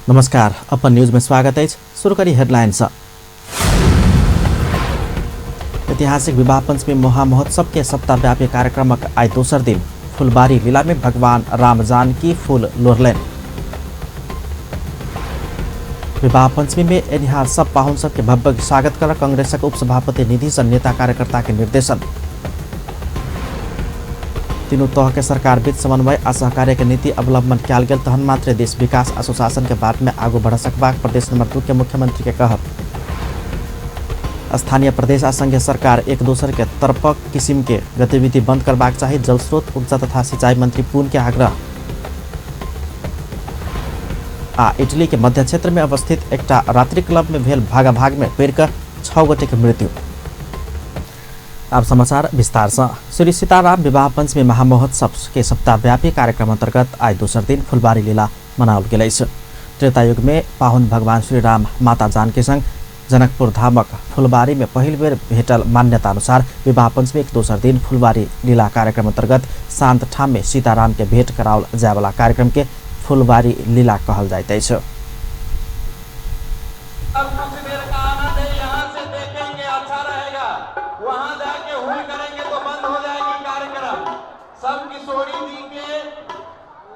नमस्कार, अपन न्यूज में स्वागत है। शुरू करी हेडलाइंस। ऐतिहासिक विवाह पंचमी महामहोत्सव के सप्ताहव्यापी कार्यक्रम आज दोसर दिन फुलबारी लीला में भगवान राम जानकी फूल लोरलेन। विवाह पंचमी में एनिहार सब पाहुन सबके भव्य स्वागत कर कांग्रेसक उपसभापति निधि सन नेता कार्यकर्ता के निर्देशन। तीनों तह के सरकार बीच समन्वय आ सहकार्य के नीति अवलंबन कयल गेल तहन मात्र देश विकास आ सुशासन के बाट में आगू बढ़ सकबाक प्रदेश नंबर 2 के मुख्यमंत्री के कहब। स्थानीय प्रदेश आ संघीय सरकार एक दोसर के तरफ किसिम के गतिविधि बंद करबाक चाही, जल स्रोत ऊर्जा तथा सिंचाई मंत्री पून के आग्रह। इटली के मध्य क्षेत्र में अवस्थित एक रात्रि क्लब में भेल भागाभाग में पेड़ का 6 गोटे के मृत्यु। अब समाचार विस्तार से। श्री सीताराम विवाह पंचमी महामहोत्सव के सप्ताहव्यापी कार्यक्रम अंतर्गत आज दोसर दिन फुलबारी लीला मनाओल गेल। त्रेता युग में पाहुन भगवान श्री राम माता जानकी संग जनकपुर धामक फुलबारी में पहिल बेर भेटल मान्यता अनुसार विवाह पंचमी के दोसर दिन फुलबारी लीला कार्यक्रम अंतर्गत शांत ठाम में सीताराम के भेंट कराओल जाय वाला कार्यक्रम के फुलबारी लीला कहल जाइत अछि।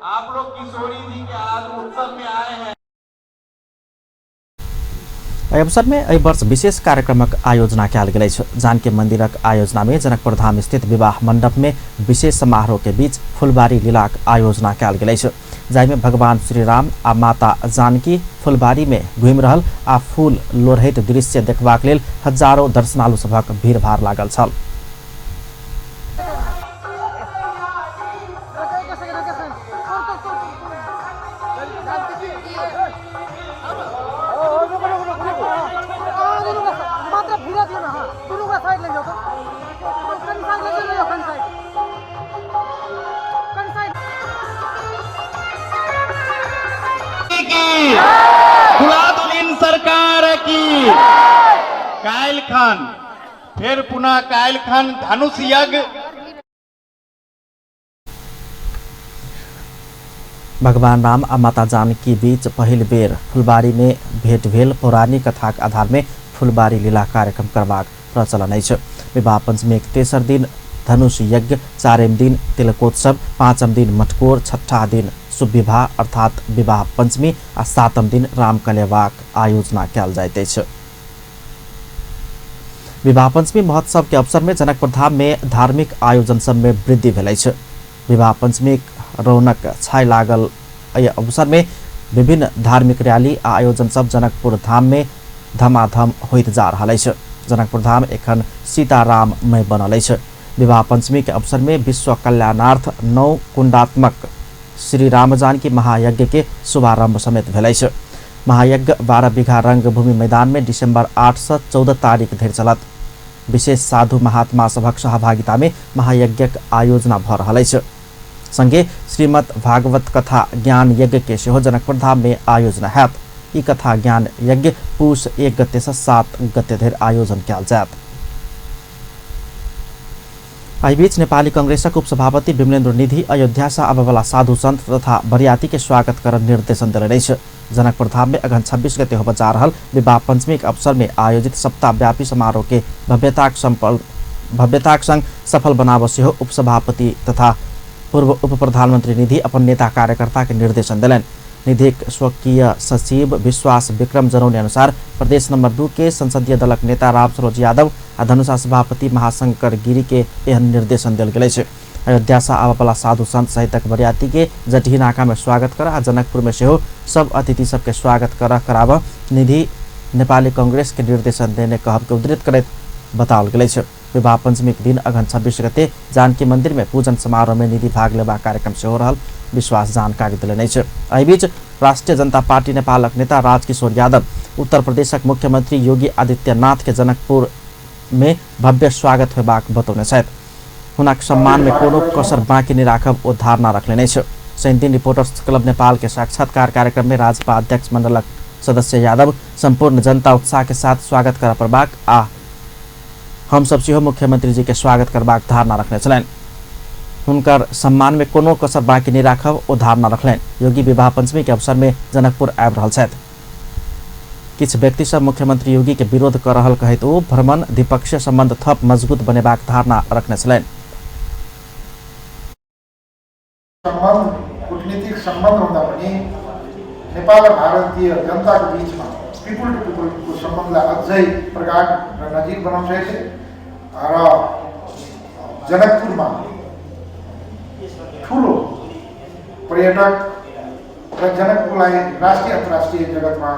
आप लोग किशोरी जी के आज उत्सव में आए हैं। अवसर में एहि वर्ष विशेष कार्यक्रमक आयोजना कयल गेल अछि। जानकी मंदिरक आयोजना में जनकपुर धाम स्थित विवाह मंडप में विशेष समारोह के बीच फुलबारी लीलाक आयोजना कयल गेल अछि, जाहि में भगवान श्री राम आ माता जानकी फुलबारी में घुमि रहल आ फूल लोढ़ैत दृश्य देखबाक लेल हजारों दर्शनालु सभक भीड़भाड़ लागल छल। खुलादुलीन सरकार की कायल खान फिर पुनः कायल खान धनुष यज्ञ। भगवान राम आ माता जानकी बीच पहिल बेर फुलबारी में भेंट भेल। पौराणिक कथाक आधार में फुलबारी लीला कार्यक्रम करबाक प्रचलन अछि। विवाह पंचमी के तेसर दिन धनुष यज्ञ, 4म दिन तिलकोत्सव, 5म दिन मटकोर, 6ठा दिन शुभ विवाह अर्थात विवाह पंचमी आ 7म दिन राम कलेवाक आयोजना कयल जाइत अछि। विवाह पंचमी महोत्सव के अवसर में जनकपुर धाम में धार्मिक आयोजन सब में वृद्धि भेल अछि। विवाह पंचमी रौनक छाय लागल एहि अवसर में विभिन्न धार्मिक रैली आ आयोजन सब जनकपुर धाम में धमाधम होइत जा रहल अछि। जनकपुर धाम एखन सीताराममय बनल अछि। विवाह पंचमी के अवसर में विश्व कल्याणार्थ 9 कुंडात्मक श्री राम जानकी महायज्ञ के शुभारंभ समेत भेल अछि। महायज्ञ 12 बीघा रंगभूमि मैदान में दिसंबर 8 से 14 तारीख धरि चलत। विशेष साधु महात्मा सभक सहभागिता में महायज्ञक आयोजना भ रहल अछि। संगे श्रीमद् भागवत कथा ज्ञान यज्ञ के सेहो जनकपुर धाम में आयोजना हैत। ई कथा ज्ञान यज्ञ पूष 1 गते से 7 गते धरि आयोजन कयल जायत। एहि बीच नेपाली कांग्रेसक उपसभापति विमलेन्द्र निधि अयोध्या से आबय वाला साधु संत तथा बरियाती के स्वागत कर निर्देशन देलनि अछि। जनकपुर धाम में अगहन 26 गते होबय जा रहल विवाह पंचमी के अवसर में आयोजित सप्ताहव्यापी समारोह के भव्यताक संग सफल बनाबय सेहो उपसभापति तथा पूर्व उप प्रधानमंत्री निधि अपन नेता कार्यकर्ता के निर्देशन देलनि। निधिक स्वकीय सचिव विश्वास विक्रम जनौने अनुसार प्रदेश नंबर 2 के संसदीय दलक नेता राम सरोज यादव आ धनुषा सभापति महाशंकर गिरी के एहन निर्देशन देल गेल अछि। अयोध्या से आबय वाला साधु संत सहितक बरियाती के जटही नाका में स्वागत कर आ जनकपुर में सेहो सब अतिथि सबके स्वागत कराबह निधि नेपाली कांग्रेस के निर्देशन देने कहब के उद्धृत करैत बताओल गेल अछि। विवाह पंचमी के दिन अगहन 26 गते जानकी मंदिर में पूजन समारोह में निधि भाग लेबा कार्यक्रम सेहो रहल विश्वास जानकारी देलनि अछि। एहि बीच राष्ट्रीय जनता पार्टी नेपालक नेता राजकिशोर यादव उत्तर प्रदेशक मुख्यमंत्री योगी आदित्यनाथ के जनकपुर में भव्य स्वागत होबाक बतौने छथि। हुनक सम्मान में कोनो कसर बाँकी नहीं राखब ओ धारणा रखने अछि। शनि दिन रिपोर्टर्स क्लब नेपाल के साक्षात्कार कार्यक्रम में राजपा अध्यक्ष मंडलक सदस्य यादव संपूर्ण जनता उत्साह के साथ स्वागत कर पड़बाक आ हम सब सेहो मुख्यमंत्री जी के स्वागत करबाक धारणा रखने छलनि। हुनकर सम्मान में कोनो कसर बाँकी नहीं राखब ओ धारणा रखलनि। योगी विवाह पंचमी के अवसर में जनकपुर आबि रहल छथि। किछु व्यक्ति सब मुख्यमंत्री योगी के विरोध कर रहल कहैत ओ भ्रमण द्विपक्षीय संबंध थप मजबूत बनेबाक धारणा रखने छलनि। कूटनीतिक सम्बन्ध हुँदा पनि नेपाल र भारतीय जनताको बीचमा पिपुल टु पिपुलको सम्बन्धलाई अझै प्रगाढ र नजिक बनाउँछ र जनकपुरमा ठुलो पर्यटक र जनकपुरलाई राष्ट्रिय अन्तर्राष्ट्रिय जगतमा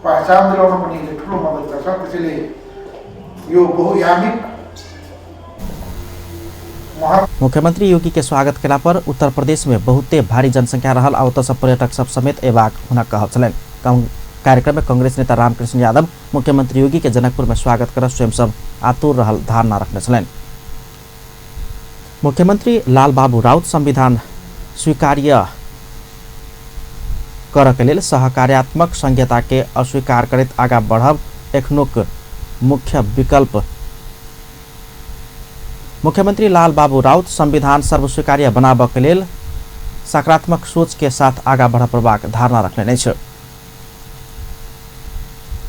पहचान दिलाउन पनि यसले ठुलो मद्दत गर्छ। त्यसैले यो बहुयामिक मुख्यमंत्री योगी के स्वागत केला पर उत्तर प्रदेश में बहुते भारी जनसंख्या रहल आ ओतऽ पर्यटक सब समेत एबाक हुनक कहल छलनि। कार्यक्रम में कांग्रेस नेता रामकृष्ण यादव मुख्यमंत्री योगी के जनकपुर में स्वागत कर स्वयं सब आतुर रहल धारणा रखने छलनि। मुख्यमंत्री लालबाबू राउत संविधान स्वीकार्य कर के लेल सहकार्यात्मक संहिता के अस्वीकार करैत आगा बढ़ब एखनुक मुख्य विकल्प। मुख्यमंत्री लालबाबू राउत संविधान सर्वस्वीकार्य बनाब के लेल सकारात्मक सोच के साथ आगा बढ़ प्रबाक धारणा रखने छ।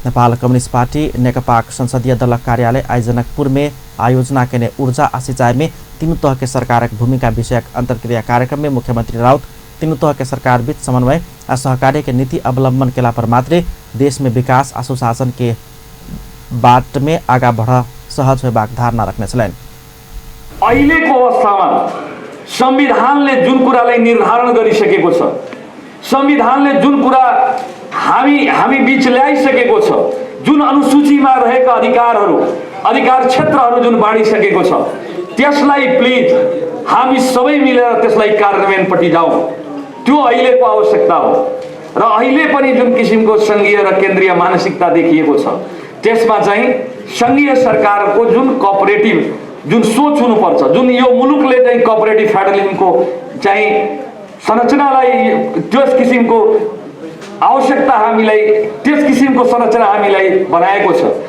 नेपाल कम्युनिस्ट पार्टी नेकपाक संसदीय दल कार्यालय आई जनकपुर में आयोजना केने ऊर्जा आ सिंचाई में तीनों तह के सरकारक भूमिका विषयक अंतर्क्रिया कार्यक्रम में मुख्यमंत्री राउत तीनों तह के सरकार बीच समन्वय आ सहकार्य के नीति अवलंबन केला पर मात्रै देश में विकास आ सुशासन के बाट में आगा बढ़ सहज होबाक धारणा रखने छलनि। अहिलेको अवस्थामा संविधानले जुन कुरालाई निर्धारण गरिसकेको छ, संविधानले जुन कुरा हामी बीच ल्याइसकेको छ, जुन अनुसूचीमा रहेका अधिकार क्षेत्रहरू जुन बाँडिसकेको छ, त्यसलाई प्लिज हामी सबै मिलेर त्यसलाई कार्यान्वयनपट्टि जाउँ। त्यो अहिलेको आवश्यकता हो र अहिले पनि जुन किसिमको संघीय र केन्द्रीय मानसिकता देखिएको छ त्यसमा चाहिँ संघीय सरकारको जुन कोअपरेटिभ जुन सोच हुनुपर्छ, जुन यो मुलुकले चाहिँ कोअपरेटिभ फेडरलिजमको चाहिँ संरचनालाई त्यस किसिमको आवश्यकता हामीलाई त्यस किसिमको संरचना हामीलाई बनाएको छ।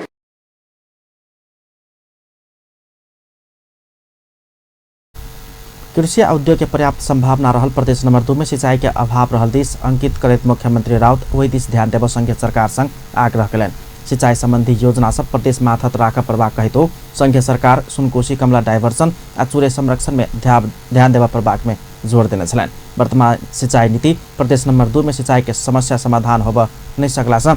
कृषि आ उद्योग के पर्याप्त संभावना रहल प्रदेश नंबर 2 में सिंचाई के अभाव रहल दिस अंकित करैत मुख्यमंत्री राउत वही दिस ध्यान देव संघीय सरकार संग आग्रह कयलनि। सिंचाई संबंधी योजना सब प्रदेश माथत राख प्रभाग कहित संघीय सरकार सुनकोशी कमला डाइवर्सन आ चूरे संरक्षण में ध्यान देवा प्रभाग में जोड़ देने छलनि। वर्तमान सिंचाई नीति प्रदेश नंबर 2 में सिंचाई के समस्या समाधान होब नहीं सकला से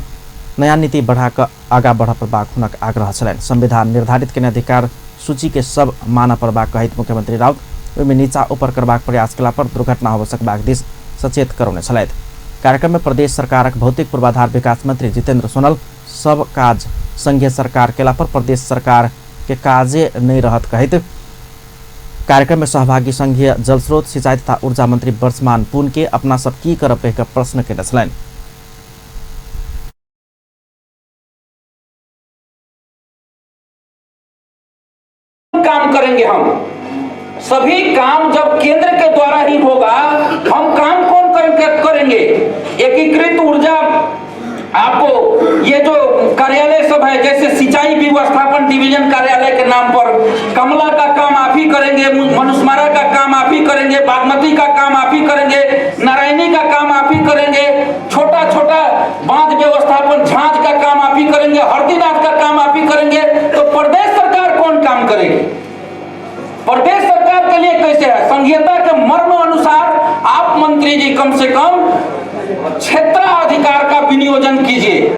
नया नीति बढ़ा कर आगा बढ़ प्रभाग हुनक आग्रह छलनि। संविधान निर्धारित के अधिकार सूची के सब माना प्रभाग कहित मुख्यमंत्री राउत में नीचा ऊपर करबाक प्रयास केला पर दुर्घटना हो सकबाक दिस सचेत करौने छलथि। कार्यक्रम में प्रदेश सरकारक भौतिक पूर्वाधार विकास मंत्री जितेन्द्र सोनल सब काज संघीय सरकार केला पर प्रदेश सरकार के काजे नहीं रहत कहित कार्यक्रम में सहभागी संघीय जलस्रोत सिंचाई तथा ऊर्जा मंत्री वर्षमान पुन के अपना सब की करब कह प्रश्न केने छलनि। काम करेंगे हम सभी काम जब केंद्र के द्वारा ही होगा, हम काम कौन करेंगे? एकीकृत ऊर्जा आपको ये जो कार्यालय सब है, जैसे सिंचाई व्यवस्थापन डिवीजन कार्यालय के नाम पर कमला का काम आप ही करेंगे, मनुस्मारा का काम आप ही करेंगे, बागमती का काम आप ही करेंगे, नारायणी का काम आप ही करेंगे, छोटा छोटा बांध व्यवस्थापन झांझ का काम आप ही करेंगे, हरदीनाथ का काम आप ही करेंगे। तो प्रदेश सरकार कौन काम करेगी? प्रदेश सरकार के लिए कैसे है? संहिता के मर्म अनुसार आप मंत्री जी कम से कम क्षेत्राधिकार का विनियोजन कीजिए।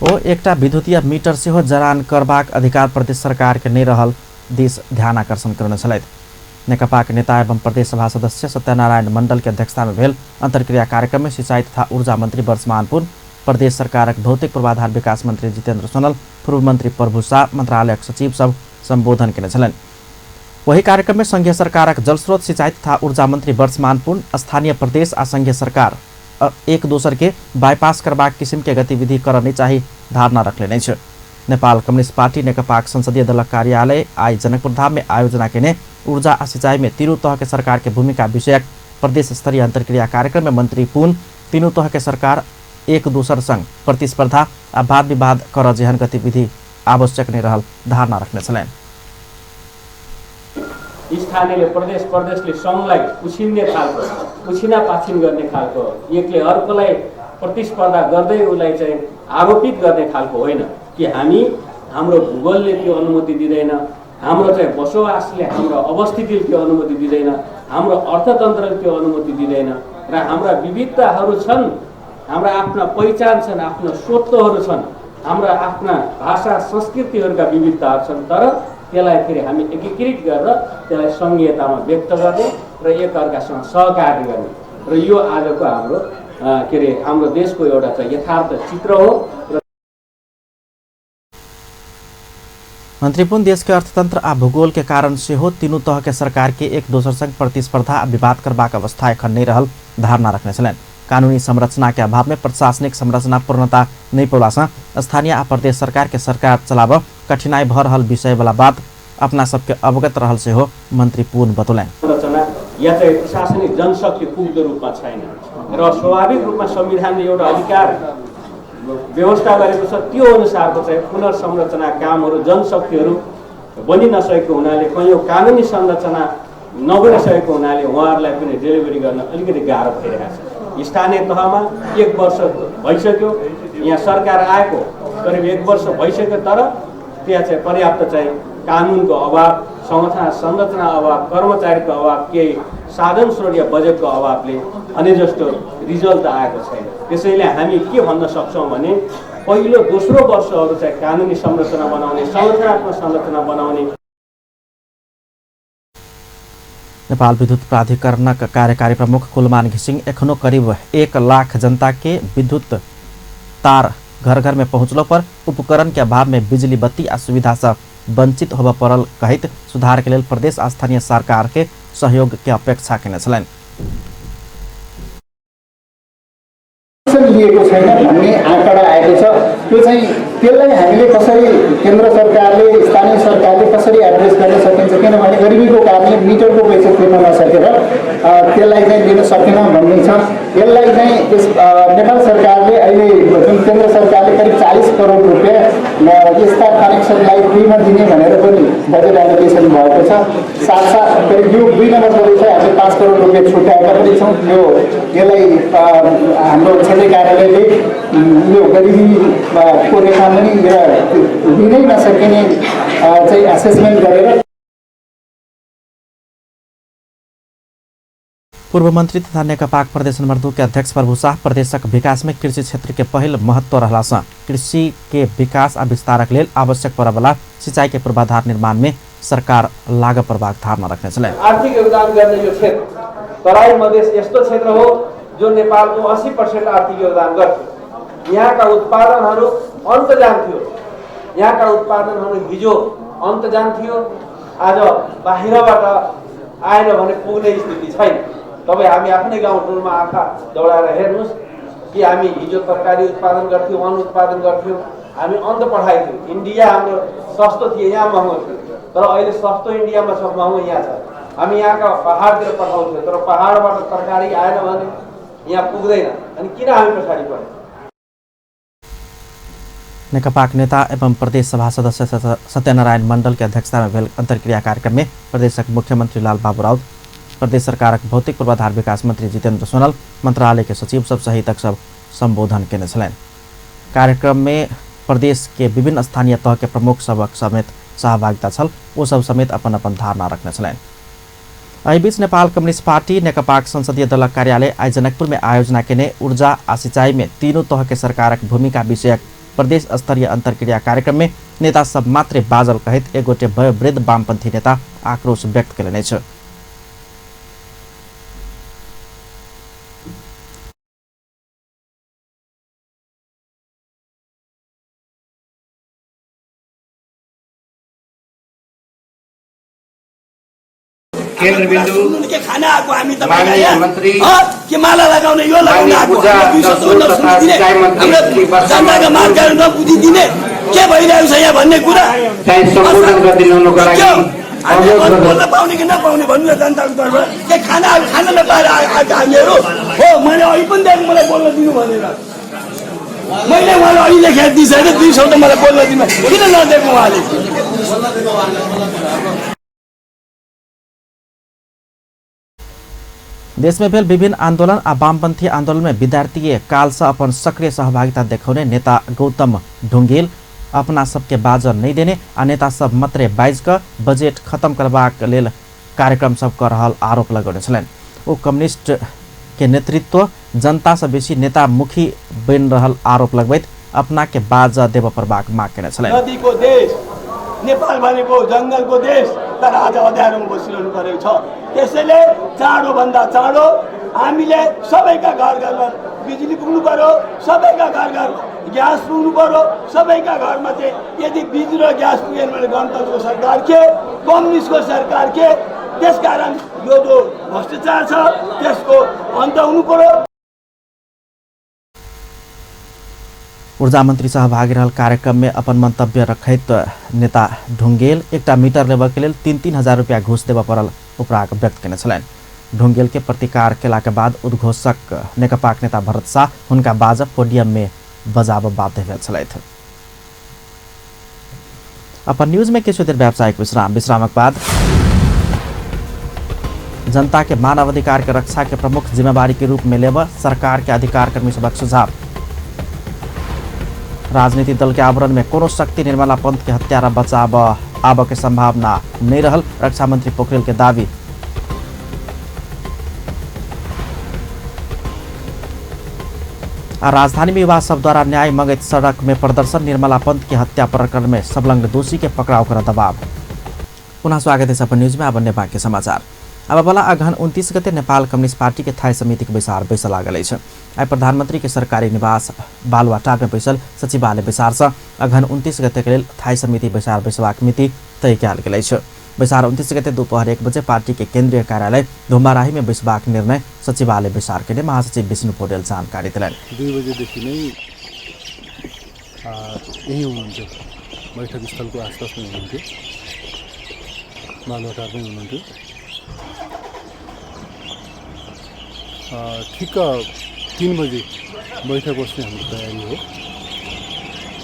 ओ एकटा विद्युतीय मीटर सेहो जरान करबाक अधिकार प्रदेश सरकार के नहीं रहल दिस ध्यान आकर्षण करने छलथि। नेकपा के नेता एवं प्रदेश सभा सदस्य सत्यनारायण मंडल के अध्यक्षता में भेल अंतर्क्रिया कार्यक्रम में सिंचाई तथा ऊर्जा मंत्री वर्षमान पुन, प्रदेश सरकारक भौतिक पूर्वाधार विकास मंत्री जितेन्द्र सोनल, पूर्व मंत्री प्रभु शाह, मंत्रालयक सचिव सब संबोधन केने छलनि। वही कार्यक्रम में संघीय सरकारक जलस्रोत सिंचाई तथा ऊर्जा मंत्री वर्षमान पुन स्थानीय प्रदेश आ संघीय सरकार एक दोसर के बाईपास करबाक किसिम के गतिविधि करनी चाहिए धारणा रखले नहीं छ। नेपाल कम्युनिस्ट पार्टी नेकपाक संसदीय दल कार्यालय आई जनकपुर धाम में आयोजना केने ऊर्जा आ सिंचाई में तीनों तह के सरकार के भूमिका विषयक प्रदेश स्तरीय अंतर्क्रिया कार्यक्रम में मंत्री पुन तीनों तह के सरकार एक दूसर संग प्रतिस्पर्धा आ वाद विवाद कर जेहन गतिविधि आवश्यक नै रहल धारणा राख्ने छन्। स्थानीयले प्रदेशले सङ्घलाई उछिन्ने खालको उछिना पाछिन गर्ने खालको एकले अर्कोलाई प्रतिस्पर्धा गर्दै उसलाई चाहिँ आरोपित गर्ने खालको होइन कि हाम्रो भूगोलले त्यो अनुमति दिँदैन, हाम्रो चाहिँ बसोबासले हाम्रो अवस्थितिले त्यो अनुमति दिँदैन, हाम्रो अर्थतन्त्रले त्यो अनुमति दिँदैन र हाम्रा विविधताहरू छन्, हाम्रा आफ्ना पहिचान छन्, आफ्ना स्वत्वहरू छन्, हाम्रा आफ्ना भाषा संस्कृतिहरूका विविधताहरू छन्। तर त्यसलाई फेरि हामी एकीकृत गरेर त्यसलाई सङ्घीयतामा व्यक्त गर्ने र एकअर्कासँग सहकार्य गर्ने र यो आजको हाम्रो देशको एउटा चाहिँ यथार्थ चित्र हो। मंत्रीपुन देश के अर्थतंत्र आ भूगोल के कारण से हो तीनों तह के सरकार के एक दोसर संग प्रतिस्पर्धा आ विवाद करबाक अवस्था एखन नहीं रहल धारणा रखने छलैन। कानूनी संरचना के अभाव में प्रशासनिक संरचना पूर्णता नहीं पौला स्थानीय आ प्रदेश सरकार के सरकार चलाव कठिनाई भ रहल विषय वाला बात अपना सबके अवगत रहल से हो मंत्री पुन बतौलन। संरचना या चाहिँ प्रशासनिक जनशक्ति पुग्दो रूपमा छैन र स्वाभाविक रूपमा संविधानले एउटा अधिकार व्यवस्था गरेको छ, त्यो अनुसारको चाहिँ पुनर्संरचना कामहरू जनशक्तिहरू बनि नसकेको हुनाले कयौँ कानुनी संरचना नबनिसकेको हुनाले उहाँहरूलाई पनि डेलिभरी गर्न अलिकति गाह्रो भइरहेको छ। स्थानीय तहमा 1 वर्ष भइसक्यो, यहाँ सरकार आएको करिब 1 वर्ष भइसक्यो, तर त्यहाँ चाहिँ पर्याप्त चाहिँ कानुनको अभाव, संरचना अभाव, कर्मचारीको अभाव, केही साधन स्रोत या बजेटको अभावले अनि जस्तो रिजल्ट आएको छैन। त्यसैले हामी के भन्न सक्छौँ भने पहिलो दोस्रो वर्षहरू चाहिँ कानुनी संरचना बनाउने, संरचनात्मक संरचना बनाउने। नेपाल विद्युत प्राधिकरणका कार्यकारी प्रमुख कुलमान घिसिङ एखनो करीब 1 लाख जनता के विद्युत तार घर घर में पहुँचलो पर उपकरण के अभाव में बिजली बत्ती आ सुविधा से वंचित होब पड़ल कहित सुधार के लिए प्रदेश आ स्थानीय सरकार के सहयोग के अपेक्षा केने छलैन। लिएको छैन भन्ने आँकडा आएको छ। त्यो चाहिँ त्यसलाई हामीले कसरी केन्द्र सरकारले स्थानीय सरकारले कसरी एड्रेस गर्न सकिन्छ, किनभने गरिबीको कारणले मिटरको पैसा तिर्न नसकेर त्यसलाई चाहिँ दिन सकेन भन्ने छ। यसलाई चाहिँ नेपाल सरकारले अहिले जुन केन्द्र सरकारले करिब 40 करोड रुपियाँ यस्ता कनेक्सनलाई फ्रीमा दिने भनेर पनि बजेट एलोकेसन भएको छ। साथसाथ करिब यो 2 नम्बरको चाहिँ हामीले 5 करोड रुपियाँ छुट्याएका पनि छौँ। यसलाई हाम्रो क्षेत्रीय कार्यालयले यो गरिबीको रेखामा दिनै नसकिने चाहिँ एसेसमेन्ट गरेर। पूर्व मंत्री तथा नेकपा प्रदेश नंबर 2 के अध्यक्ष प्रभु शाह प्रदेशक विकास में कृषि क्षेत्र के पहल महत्व रहला से कृषि के विकास आ विस्तारक लेल आवश्यक पड़े वाला सिंचाई के पूर्वाधार निर्माण में सरकार लाग प्रभाग धारणा रखने छले। आर्थिक योगदान गर्ने यो क्षेत्र तराई मधेस यस्तो क्षेत्र हो जो नेपालको 80% आर्थिक योगदान गर्छ। यहाँका उत्पादनहरू अन्त जान्थ्यो, यहाँका उत्पादनहरू हिजो अन्त जान्थ्यो, आज बाहिरबाट आएन भने पुग्ने स्थिति छैन। तपाईँ हामी आफ्नै गाउँठौँमा आँखा दौडाएर हेर्नुहोस् कि हामी हिजो तरकारी उत्पादन गर्थ्यौँ, अन्न उत्पादन गर्थ्यौँ, हामी अन्त पठाइथ्यौँ। इन्डिया हाम्रो सस्तो थियो, यहाँ महँगो थियो, तर अहिले सस्तो इन्डियामा छ, महँगो यहाँ छ। हामी यहाँका पहाडतिर पठाउँथ्यौँ, तर पहाडबाट तरकारी आएन भने यहाँ पुग्दैन। अनि किन हामी पछाडि पर्यौँ? नेकपा नेता एवं प्रदेश सभा सदस्य सत्यनारायण मंडल के अध्यक्षता में भेल अंतर्क्रिया कार्यक्रम में प्रदेशक मुख्यमंत्री लाल बाबू राउत, प्रदेश सरकारक भौतिक पूर्वाधार विकास मंत्री जितेन्द्र सोनल, मंत्रालय के सचिव सब सहित सब संबोधन केने छलैन। कार्यक्रम में प्रदेश के विभिन्न स्थानीय तह के प्रमुख सबक समेत सहभागिता छल, वो सब समेत अपन अपन धारणा रखने छलैन। एहि बीच नेपाल कम्युनिस्ट पार्टी नेकपा संसदीय दलक कार्यालय आज जनकपुर में आयोजना केने ऊर्जा आ सिंचाई में तीनों तह के सरकारक भूमिका विषयक प्रदेश स्तरीय अंतर्क्रिया कार्यक्रम में नेता सब मात्रै बाजल कहित एक गोटे वयोवृद्ध वामपन्थी नेता आक्रोश व्यक्त केलनि छ। केन्द्रबिन्दु के खाना आको हामी तपाईलाई मन्त्री के माला लगाउने यो लगाउने आको जनताका मागहरू नबुझी दिने के भइरहेको छ यहाँ भन्ने कुरा चाहिँ सम्बोधन गरिदिनुको लागि बोल्न पाउने कि नपाउने भन्नु जनताको तर्फबाट के खाना खान नपाएर आएको हामीहरू हो। मैले अहिले पनि देखि मलाई बोल्न दिनु भनेर मैले उहाँलाई अहिले लेखेर दिइसकेँ 2 शब्द मलाई बोल्न दिनु किन नदिएको उहाँले देश में भेल विभिन्न आंदोलन आ वामपंथी आंदोलन में विद्यार्थी काल से अपन सक्रिय सहभागिता देखाउने नेता गौतम ढुंगेल अपना सबके बाजर नहीं देने आ नेता सब मात्रै बाइज क बजेट खत्म करबाक लेल कार्यक्रम सब कर रहल आरोप लगौने छलनि। ओ कम्युनिस्ट के नेतृत्व जनता से बेसी नेता मुखी बन रहल आरोप लगबैत अपना के बाजा देव परबाक माग केने छलनि। नदीको देश नेपाल भनेको जंगलको देश तर आज अँध्यारोमा बसिरहनु परेको छ। त्यसैले चाँडो भन्दा चाँडो हामीले सबैका घर घरमा बिजुली पुग्नु पर्यो, सबैका घर घर ग्यास पुग्नु पर्यो, सबैका घरमा चाहिँ यदि बिजुली र ग्यास पुगेन भने गणतन्त्रको सरकार के, कम्युनिस्टको सरकार के। त्यसकारण यो जो भ्रष्टाचार छ त्यसको अन्त हुनु पर्यो। ऊर्जा मंत्री सहभागी रहल कार्यक्रम में अपन मंतव्य रखैत नेता ढुंगेल एकटा मीटर लेबऽ के लेल 3-3 हजार रुपया घूस देबऽ पड़ल उपराग व्यक्त केने छलनि। ढुंगेल के प्रतिकार केला के बाद उद्घोषक नेकपा नेता भरत शाह हुनका बाजब पोडियम में बजाब बाध्य भेल छलथि। अपन न्यूज में किछु देर व्यावसायिक विश्रामक बाद जनता के मानवाधिकार के रक्षा के प्रमुख जिम्मेवारी के रूप में लेबऽ सरकार के अधिकार कर्मी सबक सुझाव। राजनीतिक दल के आवरण में कोनो शक्ति निर्मला पंत के हत्या र बचाव आब के संभावना नहीं रहल, रक्षा मंत्री पोखरेल के दावी। राजधानी में युवा सब द्वारा न्याय मंगैत सड़क में प्रदर्शन, निर्मला पंत की हत्या प्रकरण में संलग्न दोषी के पकड़ाव कर दबाव। पुनः स्वागत है अपन न्यूज में। अब अन्य बाँकी समाचार। अब बला अगहन 29 गते नेपाल कम्युनिस्ट पार्टी के थाई समिति के बैसार बैसल लागल अछि। आई प्रधानमंत्री के सरकारी निवास बालुवाटार में बैसल सचिवालय बैसार से अगहन 29 गते के लेल थाई समिति बैसार बैसबाक मिति तय कयल गेल अछि। बैसार 29 गते दोपहर 1 बजे पार्टी के केंद्रीय कार्यालय धुम्बाराही में बैसबाक निर्णय सचिवालय बैसार के महासचिव विष्णु पौडेल जानकारी दिलान्। 2 बजेदेखि नै यही हुनुहुन्थ्यो, बैठक स्थलको आसपासमै हुनुहुन्थ्यो, बालुवाटारमै हुनुहुन्थ्यो। ठिक्क 3 बजे बैठक बस्ने हाम्रो तयारी हो।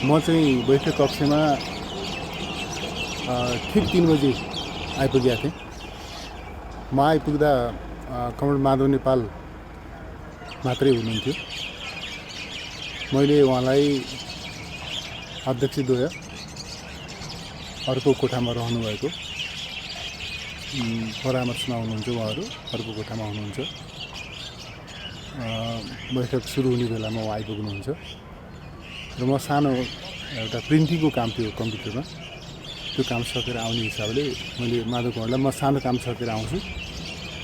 म चाहिँ बैठक कक्षमा ठिक 3 बजे आइपुगेको थिएँ। म आइपुग्दा कमरेड माधव नेपाल मात्रै हुनुहुन्थ्यो। मैले उहाँलाई अध्यक्षद्वय अर्को कोठामा रहनुभएको परामर्शमा हुनुहुन्छ, उहाँहरू अर्को कोठामा हुनुहुन्छ। बैठक सुरु हुने बेलामा उहाँ आइपुग्नुहुन्छ र म सानो एउटा प्रिन्टिङको काम थियो कम्प्युटरमा, त्यो काम सकेर आउने हिसाबले मैले माधव कुमारलाई म सानो काम सकेर आउँछु,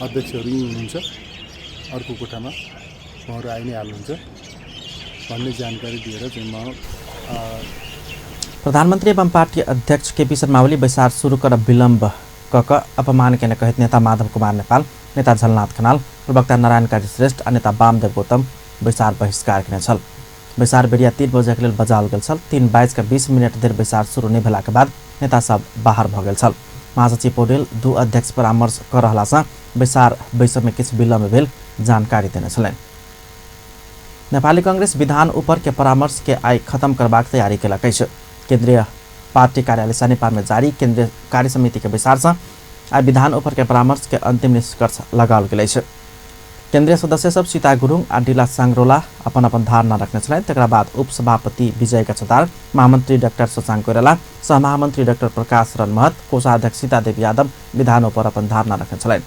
अध्यक्षहरू यहीँ हुनुहुन्छ, अर्को कोठामा उहाँहरू आइ नै हाल्नुहुन्छ भन्ने जानकारी दिएर चाहिँ म प्रधानमंत्री एवं पार्टी अध्यक्ष केपी शर्मा ओली बैसार शुरू कर विलम्ब कक अपमान के कहत नेता माधव कुमार नेपाल, नेता झलनाथ खनाल, प्रवक्ता नारायण काजी श्रेष्ठ और नेता वामदेव गौतम बैसार बहिष्कार केने छल। बैसार बेरिया 3 बजे के लेल बजाओल गेल छल। 3:20 देर बैसार शुरू नहीं भेला के बाद नेता सब बाहर भ गेल छल। महासचिव पौडेल 2 अध्यक्ष परामर्श कर रहला सँ बैसार बैसक में किछु विलम्ब भेल जानकारी देने छलनि। नेपाली कांग्रेस विधान ऊपर के परामर्श के आई खत्म करबाक तैयारी केलक अछि। केंद्रीय पार्टी कार्यालय सानेपार में जारी केंद्रीय कार्य समिति के बैसार से आई विधान ऊपर के परामर्श के अंतिम निष्कर्ष लगाओल गेल अछि। केंद्रीय सदस्य सब सीता गुरुङ आ डिला सांगरोला अपन अपन धारणा रखने छलनि। तकरा बाद उपसभापति विजय गच्छतार, महामंत्री डाक्टर शशांक कोइराला, सहमहामंत्री डाक्टर प्रकाश रन महत, कोषाध्यक्ष सीता देवी यादव विधान ऊपर अपन धारणा रखने छलनि।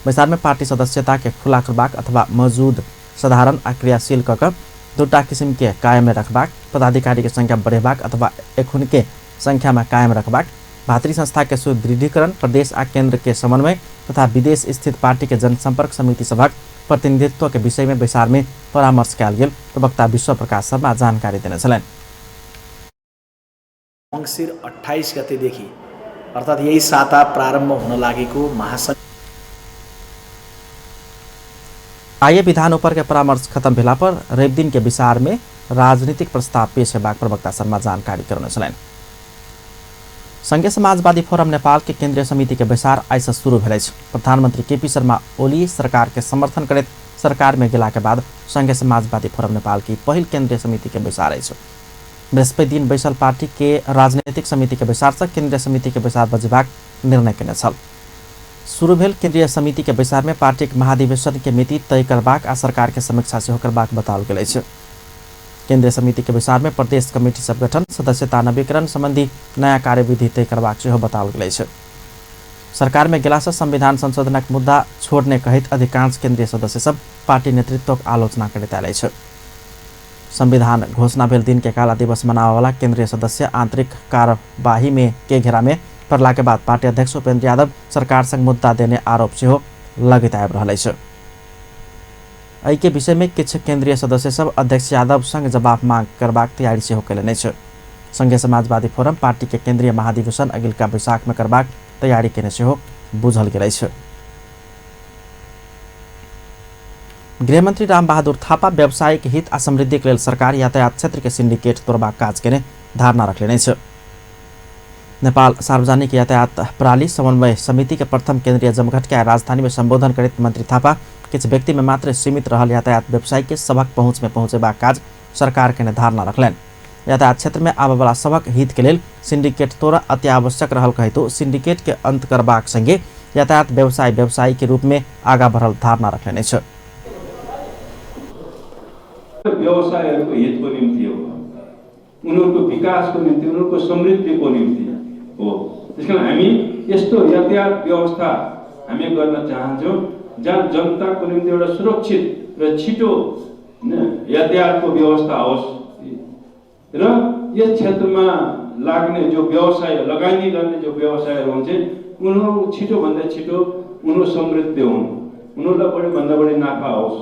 बैसार में पार्टी सदस्यता के खुला करबाक अथवा मौजूद साधारण आ क्रियाशील कक 2टा किसिम के कायम में रखबाक, पदाधिकारी के संख्या बढ़ेबाक अथवा एखुन के संख्या में कायम रखबाक, भातृ संस्था के सुदृढ़ीकरण, प्रदेश आ केंद्र के समन्वय तथा विदेश स्थित पार्टी के जनसंपर्क समिति सभक प्रतिनिधित्व के विषय में बैसार में परामर्श कयल गेल प्रवक्ता विश्व प्रकाश शर्मा जानकारी देने छलनि। मंसिर 28 गतेदेखि अर्थात् यही साता प्रारम्भ हुन लागेको महासंघ आइए विधान ऊपर के परामर्श खत्म भेला पर रवि दिन के विसार में राजनीतिक प्रस्ताव पेश हेबाक प्रवक्ता शर्मा जानकारी करने छलनि। संघीय समाजवादी फोरम नेपाल के केंद्रीय समिति के बैसार आई से शुरू भेल अछि। प्रधानमंत्री केपी शर्मा ओली सरकार के समर्थन करैत सरकार में गेला के बाद संघीय समाजवादी फोरम नेपाल की पहिल केंद्रीय समिति के बैसार अछि। बृहस्पति दिन बैसल पार्टी के राजनीतिक समिति के बैसार से केंद्रीय समिति के बैसार बजेबाक निर्णय केने छल। शुरू भेल केंद्रीय समिति के बैसार में पार्टी के महाधिवेशन के मिति तय करबाक आ सरकार के समीक्षा सेहो करबाक बताओल गेल अछि। केंद्रीय समिति के बैसार में प्रदेश कमेटी सब गठन सदस्यता नवीकरण संबंधी नया कार्यविधि तय करबाक सेहो बताओल गेल अछि। सरकार में गेला से संविधान संशोधनक मुद्दा छोड़ने कहित अधिकांश केंद्रीय सदस्य सब पार्टी नेतृत्वक आलोचना करैत आयल अछि। संविधान घोषणा भेल दिन के काला दिवस मनावे वाला केंद्रीय सदस्य आंतरिक कार्यवाही में के घेरा में पड़ला के बाद पार्टी अध्यक्ष उपेंद्र यादव सरकार संग मुद्दा देने आरोप सेहो लगैत आबि रहल अछि। एहि के विषय में किछ केंद्रीय सदस्य सब अध्यक्ष यादव संग जवाब मांग करबाक तैयारी सेहो कयलनि अछि। संघीय समाजवादी फोरम पार्टी के केंद्रीय महाधिवेशन अगिलका बैसाख में करबाक तैयारी केने सेहो बुझल गेल अछि। गृहमंत्री रामबहादुर थापा व्यावसायिक हित आ समृद्धि के लेल सरकार यातायात क्षेत्र के सिंडिकेट तोड़बाक काज केने धारणा रखले अछि। नेपाल सार्वजनिक यातायात प्रणाली समन्वय समिति के प्रथम केंद्रीय जमघट के राजधानी में संबोधन करैत मंत्री थापा किछ व्यक्ति में मात्र सीमित रहल यातायात व्यवसायी के सबक पहुँच में पहुँचेबाक काज सरकार के धारणा रखलनि। यातायात क्षेत्र में आबय वाला सबक हित के लेल सिंडिकेट तोड़ा अति आवश्यक रहल कहितो सिंडिकेट के अंत करबाक संगे यातायात व्यवसायी के रूप में आगा बढ़ल धारणा रखलनि अछि। व्यवसायहरूको हितको निम्ति हो, उनीहरूको विकासको निम्ति, उनीहरूको समृद्धिको निम्ति हो। त्यसकारण हामी यस्तो यातायात व्यवस्था हामी गर्न चाहन्छौँ जहाँ जनताको निम्ति एउटा सुरक्षित र छिटो यातायातको व्यवस्था होस् र यस क्षेत्रमा लाग्ने जो व्यवसाय लगानी गर्ने जो व्यवसायहरू हुन्छ उनीहरू छिटोभन्दा छिटो उनीहरू समृद्ध हुन्, उनीहरूलाई बढीभन्दा बढी नाफा होस्,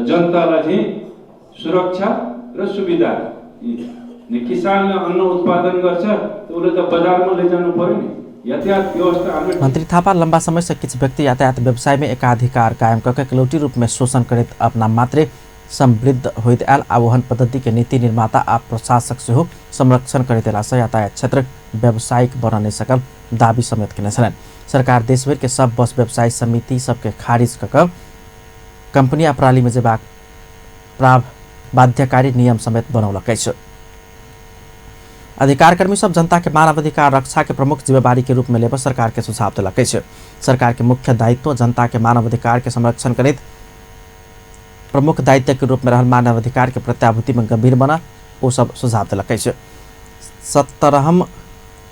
जनतालाई चाहिँ सुरक्षा र सुविधा। किसानले अन्न उत्पादन गर्छ उसले त बजारमा लैजानु पर्यो नि। यातायात व्यवस्था मंत्री थापा लंबा समय से किछ व्यक्ति यातायात व्यवसाय में एकाधिकार कायम करके कलौटी रूप में शोषण करैत अपना मात्रे समृद्ध होइत आयल आह्वान पद्धति के नीति निर्माता आ प्रशासक सेहो संरक्षण करैत अयलासँ यातायात क्षेत्र व्यावसायिक बन नहीं सकल दावी समेत केने छलनि। सरकार देशभर के सब बस व्यवसायी समिति सबके खारिज कऽ कंपनी आ प्रणाली में जेबाक बाध्यकारी नियम समेत बनौलक अछि। अधिकारकर्मी सब जनता के मानवाधिकार रक्षा के प्रमुख जिम्मेवारी के रूप में लेकर सरकार के सुझाव देलक अछि। सरकार के मुख्य दायित्व जनता के मानवाधिकार के संरक्षण करैत प्रमुख दायित्व के रूप में रहल मानवाधिकार के प्रत्याभूति में गंभीर बना ओ सब सुझाव देलक अछि। 17हम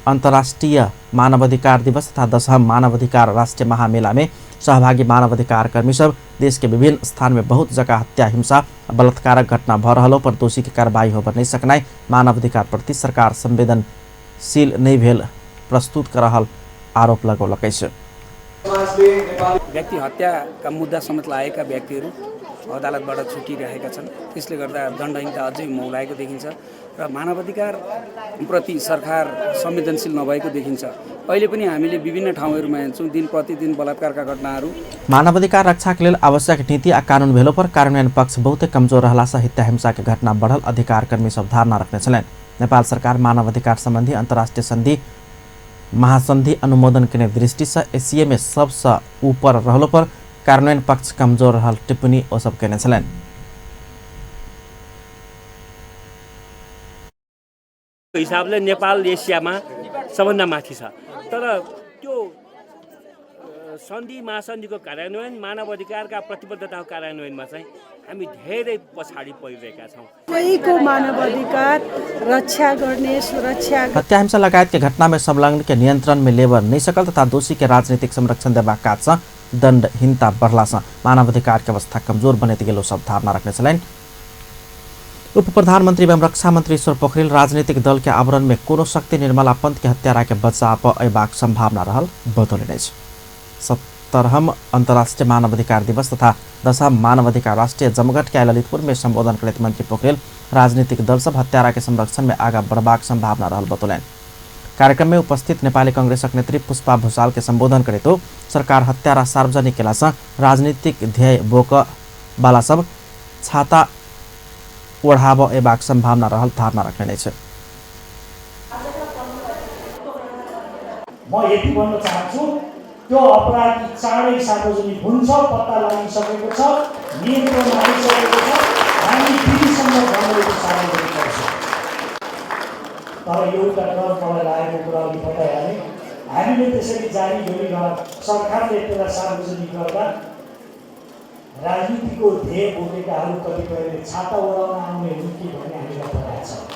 अंतर्राष्ट्रीय मानवाधिकार दिवस तथा 10हम मानवाधिकार राष्ट्रीय महामेला में सहभागी मानवाधिकार कर्मी सब देश के विभिन्न स्थान में बहुत जगह हत्या, हिंसा, बलात्कारक घटना भ रहलो पर दोषी की कार्रवाई होबर नहीं सकनाई मानवाधिकार प्रति सरकार संवेदनशील नहीं भेल प्रस्तुत कर रहल आरोप लगौलक अछि। व्यक्ति हत्याका मुद्दा समेत लागेका व्यक्तिहरू अदालतबाट छुटिरहेका छन्। त्यसले गर्दा दण्डहीनता अझै मौलाएको देखिन्छ र मानवाधिकार प्रति सरकार संवेदनशील नभएको देखिन्छ। अहिले पनि हामीले विभिन्न ठाउँहरूमा हेर्छौँ दिन प्रतिदिन बलात्कारका घटनाहरू। मानवाधिकार रक्षा के लेल आवश्यक नीति आ कानून भेलो पर कार्यान्वयन पक्ष बहुते कमजोर रहलासँ हत्या हिंसा के घटना बढ़ल अधिकार कर्मी सब धारणा रखने छलनि। नेपाल सरकार मानवाधिकार संबंधी अंतर्राष्ट्रीय संधि महासंधि अनुमोदन के दृष्टि से एशिया में सबसे ऊपर रहलो पर कार्यान्वयन पक्ष कमजोर रहल टिप्पणी ओ सब केने छलनि। हिसाबले नेपाल एसियामा सबभन्दा माथि छ, तर त्यो सन्धि महासन्धिको कार्यान्वयन मानवाधिकारका प्रतिबद्धताको कार्यान्वयनमा चाहिँ हामी धेरै पछाडि परिरहेका छौँ। सबैको मानवाधिकार रक्षा गर्ने सुरक्षा हत्या हिंसा लगायत के घटना में संलग्न के नियंत्रण में लेबर नहीं सकल तथा दोषी के राजनीतिक संरक्षण देबाक काज से दण्डहीनता बढ़ला से मानवाधिकार के अवस्था कमजोर बनैत गेलो सब धारणा रखने छलनि। उप प्रधानमंत्री एवं रक्षा मंत्री ईश्वर पोखरेल राजनीतिक दल के आवरण में कोनो शक्ति निर्मला पंत के हत्यारा के बचाव अयबाक संभावना रहल बतौलनि अछि। 17हम अंतर्राष्ट्रीय मानवाधिकार दिवस तथा 10हम मानवाधिकार राष्ट्रीय जमघट के ललितपुर में संबोधन करते मंत्री पोखरेल राजनीतिक दल सब हत्यारा के संरक्षण में आगा बढ़बाक संभावना रहल बतौलनि। कार्यक्रम में उपस्थित नेपाली कांग्रेसक नेत्री पुष्पा भूषाल के संबोधन करे तो सरकार हत्यारा सार्वजनिक केला से राजनीतिक ध्येय बोक वाला सब छाता ओढ़ाव एबाक संभावना रहल धारणा रखने छै। म यति भन्न चाहन्छु त्यो अपराधी चाँडै सार्वजनिक हुन्छ, पत्ता लागिसकेको छ, नियन्त्रणमा आइसकेको छ, हामी दिदीसँग गम्भीर सार्वजनिक गर्छौँ। तर एउटा डर मलाई लागेको कुरा अघि बताइहालेँ, हामीले त्यसरी जारी गरिरह सरकारले त्यसलाई सार्वजनिक गर्दा राजनीतिको ध्येय बोकेकाहरू कतिपयले छाता ओढाउन आउने हुन् कि भन्ने हामीलाई थाहा छ।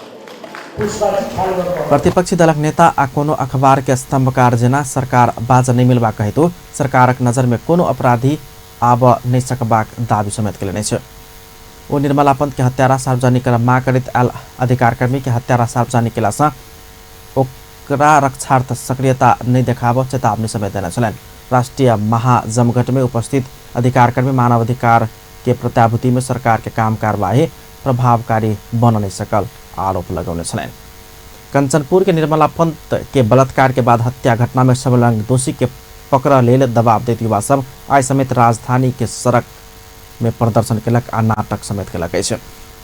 प्रतिपक्षी दलक नेता आ कोनो अखबार के स्तंभकार जना सरकार बाज नहीं मिलवा कहे तो सरकारक नजर में कोनो अपराधी आब नहीं सकबाक दावी समेत के लेने ओ निर्मला पंत के हत्यारा सार्वजनिक माग करित आल अधिकार कर्मी के हत्यारा सार्वजनिक केलासा ओकरा रक्षार्थ सक्रियता नहीं देखाब चेतावनी समेत देना चलन। राष्ट्रीय महाजमघट में उपस्थित अधिकार कर्मी मानवाधिकार के प्रत्याभूति में सरकार के काम कारवाही प्रभावकारी बन नहीं सकल आरोप लगाउने छन्। कंचनपुर के निर्मला पंत के बलात्कार के बाद हत्या घटना में संलग्न दोषी के पकड़ ले दबाव देते युवा सब आज समेत राजधानी के सड़क में प्रदर्शन केलक आ नाटक समेत केलक।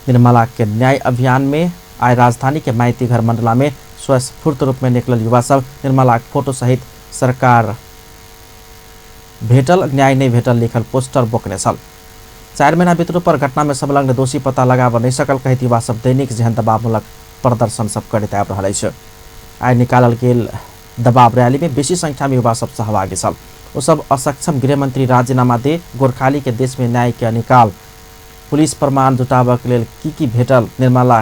निर्मला के न्याय अभियान में आज राजधानी के माइती घर मंडला में स्वस्फूर्त रूप में निकलल युवा सब निर्मला फोटो सहित सरकार भेटल न्याय नहीं भेटल लिखल पोस्टर बोकने छल। 4 महीना बीतने पर घटना में संलग्न दोषी पता लगाब नहीं सकल कहती युवा सब दैनिक जेहन दबावमूलक प्रदर्शन सब करते आब रहा है। आज निकालल गेल दबाव रैली में बेसी संख्या में युवा सब सहभागी छल। वो सब असक्षम गृहमंत्री राजीनामा दे गोरखाली के देश में न्याय के निकाल पुलिस प्रमाण जुटाबक लेल की भेटल निर्मला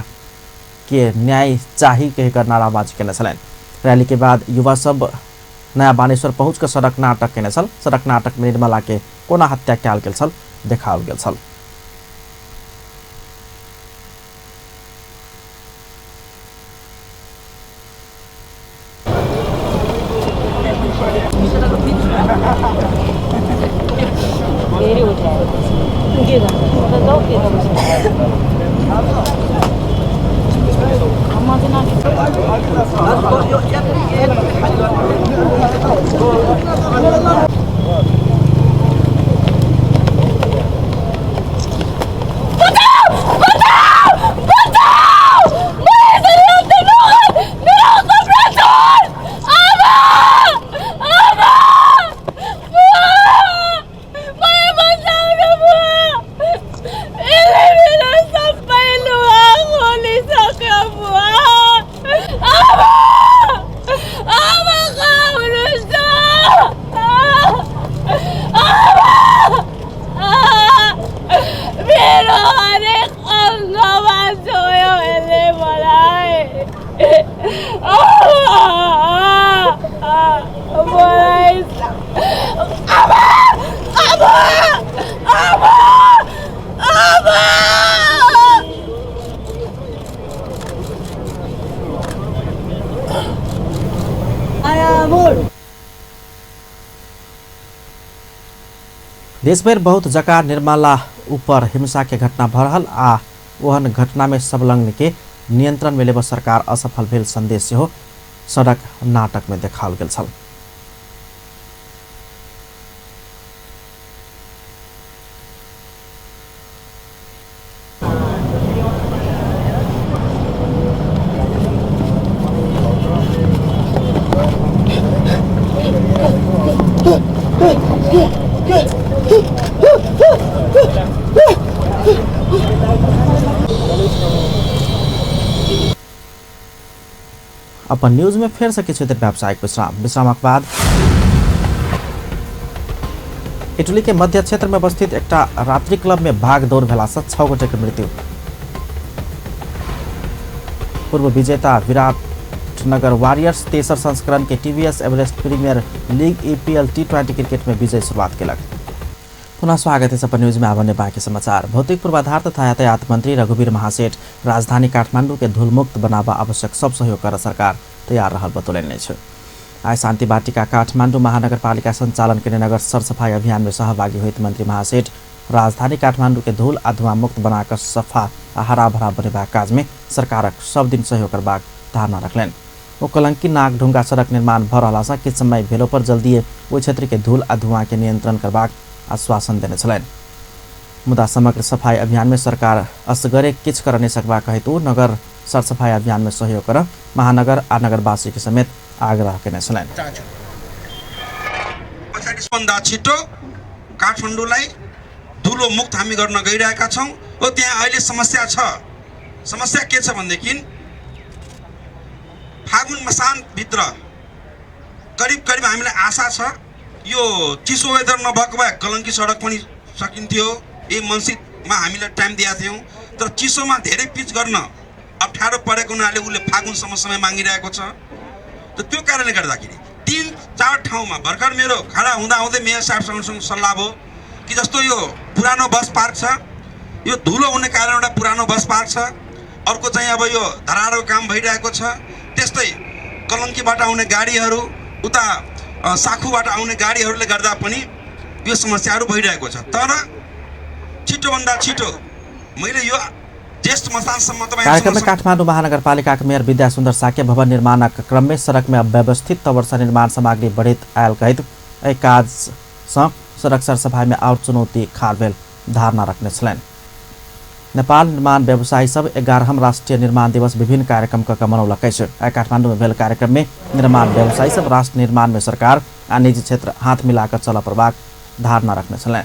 के न्याय चाही कहकर नाराबाजी केने छलैन। रैली के बाद युवा सब नया बानेश्वर पहुँच कर सड़क नाटक केने छल। सड़क नाटक में निर्मला के कोना हत्या कयल गेल छल देखाओल गेल छल। देशभर बहुत जगह निर्मला ऊपर हिंसा के घटना भरहल आ ओहन घटना में संलग्न के नियंत्रण में लेब सरकार असफल भेल संदेश हो सड़क नाटक में देखाओल गेल छल। अपन न्यूज में फेर सके क्षेत्र व्यावसायिक विश्रामक बाद इटली के मध्य क्षेत्र में अवस्थित एक रात्रि क्लब में भाग दौड़ भेला से 6 गोटे के मृत्यु। पूर्व विजेता विराटनगर वॉरियर्स तेसर संस्करण के TVS Everest premier league EPL T20 क्रिकेट में विजय शुरुआत केलक। पुनः स्वागत है सपा न्यूज में आने बाकी समाचार। भौतिक पूर्वाधार तथा यातायात मंत्री रघुवीर महासेठ राजधानी काठमाडौँ के धूलमुक्त बनावा आवश्यक सब सहयोग कर सरकार तैयार रहल बतौलनि। आज शांति बाटिका काठमाडौँ महानगरपालिका संचालन के नगर सरसफाई अभियान में सहभागी हुए मंत्री महासेठ राजधानी काठमाडौँ के धूल आ धुआं मुक्त बनाकर सफा आ हरा भरा बनेबा काज में सरकारक सब दिन सहयोग करबाक धारणा रखलनि। वो कलंकी नाक ढुंगा सड़क निर्माण भ रहला से किछ समय भेलो पर जल्दी वो क्षेत्र के धूल आ धुआं के नियंत्रण करबाक आश्वासन देने छलैन। मुदा समग्र सफाई अभियान में सरकार असगरे किछ कर नहीं सकबा कहे तो नगर सरसफाई अभियान में सहयोग कर महानगर आ नगरवासी के समेत आग्रह गर्ने छन्। पछाडिभन्दा छिटो काठमाडौँलाई धुलो मुक्त हामी गर्न गइरहेका छौँ। हो त्यहाँ अहिले समस्या छ। समस्या के छ भनेदेखि फागुन मसानभित्र करिब करिब हामीलाई आशा छ यो चिसो वेदर नभएको भए कलङ्की सडक पनि सकिन्थ्यो। यही मन्सिरमा हामीलाई टाइम दिएका थियौँ, तर चिसोमा धेरै पिच गर्न अप्ठ्यारो परेको हुनाले उसले फागुनसम्म समय मागिरहेको छ। त त्यो कारणले गर्दाखेरि 3-4 ठाउँमा भर्खर मेरो खडा हुँदाहुँदै मेयर साहबसँग सल्लाह भयो कि जस्तो यो पुरानो बस पार्क छ, यो धुलो हुने कारण एउटा पुरानो बस पार्क छ। अर्को चाहिँ अब यो धरारको काम भइरहेको छ। त्यस्तै कलङ्कीबाट आउने गाडीहरू, उता साखुबाट आउने गाडीहरूले गर्दा पनि यो समस्याहरू भइरहेको छ। तर छिटोभन्दा छिटो मैले यो ज्येष्ठ मसानसम्म कार्यक्रम में काठमाडौँ महानगरपालिका मेयर विद्या सुन्दर साके भवन निर्माण क्रम में सड़क में अव्यवस्थित तवर से निर्माण सामग्री बढ़ित आयल कहित एक काज सड़क सरसफाई में और चुनौती खालबेल धारणा रखने छन्। नेपाल निर्माण व्यवसायी सब 11वां राष्ट्रीय निर्माण दिवस विभिन्न कार्यक्रम का मनौलकै छ। काठमाडौँ में भेल कार्यक्रम में निर्माण व्यवसायी सब राष्ट्र निर्माण में सरकार आ निजी क्षेत्र हाथ मिलाकर चल प्रभाव धारणा रखने छन्।